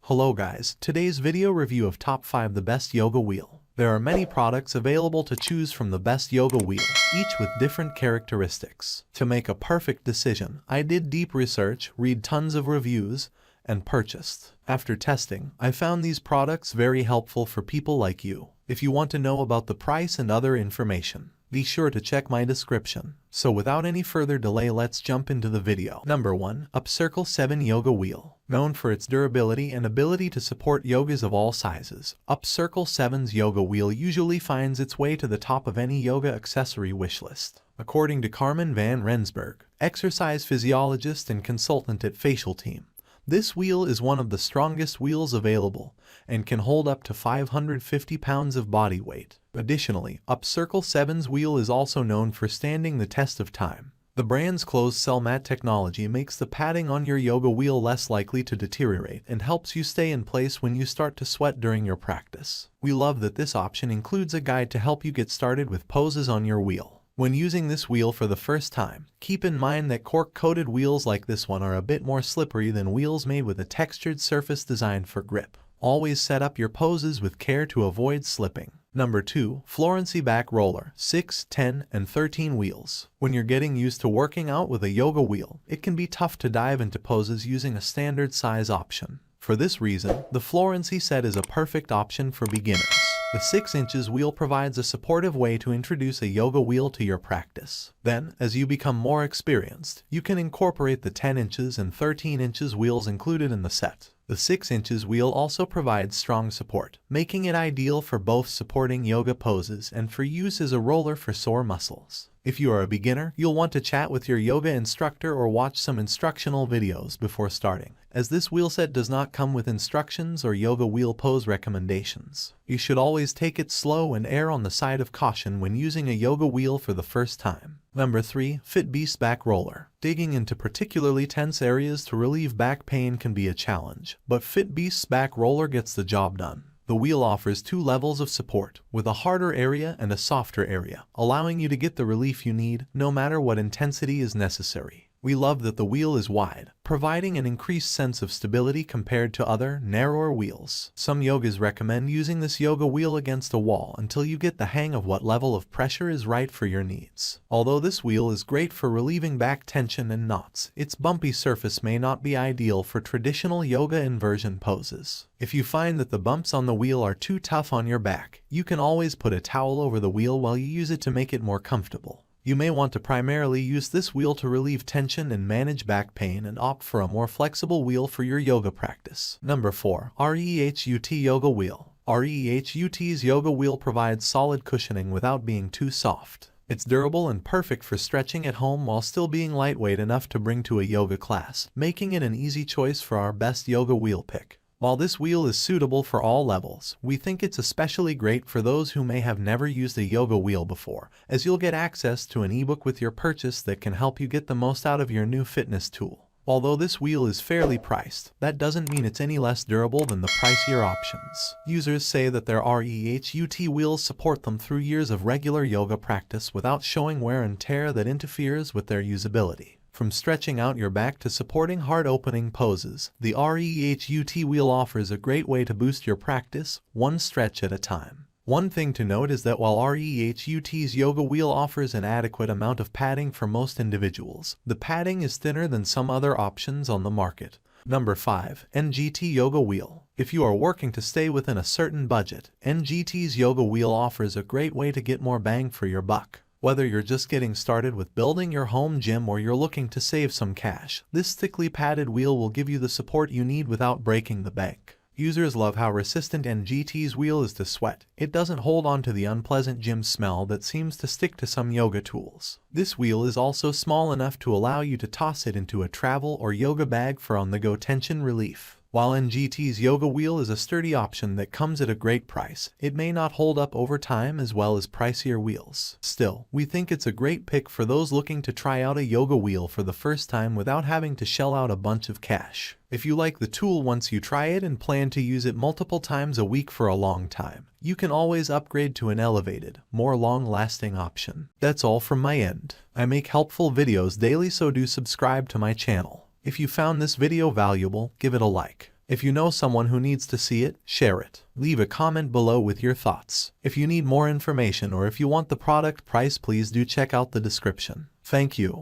Hello guys, today's video review of top 5 the best yoga wheel. There are many products available to choose from the best yoga wheel, each with different characteristics. To make a perfect decision, I did deep research, read tons of reviews, and purchased. After testing, I found these products very helpful for people like you. If you want to know about the price and other information, be sure to check my description. So without any further delay, let's jump into the video. Number 1. UpCircle 7 Yoga Wheel. Known for its durability and ability to support yogas of all sizes, UpCircle 7's yoga wheel usually finds its way to the top of any yoga accessory wishlist. According to Carmen van Rensburg, exercise physiologist and consultant at Facial Team, this wheel is one of the strongest wheels available and can hold up to 550 pounds of body weight. Additionally, UpCircle 7's wheel is also known for standing the test of time. The brand's closed-cell mat technology makes the padding on your yoga wheel less likely to deteriorate and helps you stay in place when you start to sweat during your practice. We love that this option includes a guide to help you get started with poses on your wheel. When using this wheel for the first time, keep in mind that cork-coated wheels like this one are a bit more slippery than wheels made with a textured surface designed for grip. Always set up your poses with care to avoid slipping. Number 2. Florency Back Roller 6, 10, and 13 wheels. When you're getting used to working out with a yoga wheel, it can be tough to dive into poses using a standard size option. For this reason, the Florency set is a perfect option for beginners. The 6 inches wheel provides a supportive way to introduce a yoga wheel to your practice. Then, as you become more experienced, you can incorporate the 10 inches and 13 inches wheels included in the set. The 6 inches wheel also provides strong support, making it ideal for both supporting yoga poses and for use as a roller for sore muscles. If you are a beginner, you'll want to chat with your yoga instructor or watch some instructional videos before starting, as this wheel set does not come with instructions or yoga wheel pose recommendations. You should always take it slow and err on the side of caution when using a yoga wheel for the first time. Number 3. FitBeast Back Roller. Digging into particularly tense areas to relieve back pain can be a challenge, but FitBeast's back roller gets the job done. The wheel offers 2 levels of support, with a harder area and a softer area, allowing you to get the relief you need, no matter what intensity is necessary. We love that the wheel is wide, providing an increased sense of stability compared to other, narrower wheels. Some yogas recommend using this yoga wheel against a wall until you get the hang of what level of pressure is right for your needs. Although this wheel is great for relieving back tension and knots, its bumpy surface may not be ideal for traditional yoga inversion poses. If you find that the bumps on the wheel are too tough on your back, you can always put a towel over the wheel while you use it to make it more comfortable. You may want to primarily use this wheel to relieve tension and manage back pain and opt for a more flexible wheel for your yoga practice. Number 4. REHUT Yoga Wheel. REHUT's yoga wheel provides solid cushioning without being too soft. It's durable and perfect for stretching at home while still being lightweight enough to bring to a yoga class, making it an easy choice for our best yoga wheel pick. While this wheel is suitable for all levels, we think it's especially great for those who may have never used a yoga wheel before, as you'll get access to an ebook with your purchase that can help you get the most out of your new fitness tool. Although this wheel is fairly priced, that doesn't mean it's any less durable than the pricier options. Users say that their REHUT wheels support them through years of regular yoga practice without showing wear and tear that interferes with their usability. From stretching out your back to supporting heart-opening poses, the REHUT wheel offers a great way to boost your practice, one stretch at a time. One thing to note is that while REHUT's yoga wheel offers an adequate amount of padding for most individuals, the padding is thinner than some other options on the market. Number 5. NGT Yoga Wheel. If you are working to stay within a certain budget, NGT's yoga wheel offers a great way to get more bang for your buck. Whether you're just getting started with building your home gym or you're looking to save some cash, this thickly padded wheel will give you the support you need without breaking the bank. Users love how resistant NGT's wheel is to sweat. It doesn't hold on to the unpleasant gym smell that seems to stick to some yoga tools. This wheel is also small enough to allow you to toss it into a travel or yoga bag for on-the-go tension relief. While NGT's yoga wheel is a sturdy option that comes at a great price, it may not hold up over time as well as pricier wheels. Still, we think it's a great pick for those looking to try out a yoga wheel for the first time without having to shell out a bunch of cash. If you like the tool once you try it and plan to use it multiple times a week for a long time, you can always upgrade to an elevated, more long-lasting option. That's all from my end. I make helpful videos daily, so do subscribe to my channel. If you found this video valuable, give it a like. If you know someone who needs to see it, share it. Leave a comment below with your thoughts. If you need more information or if you want the product price, please do check out the description. Thank you.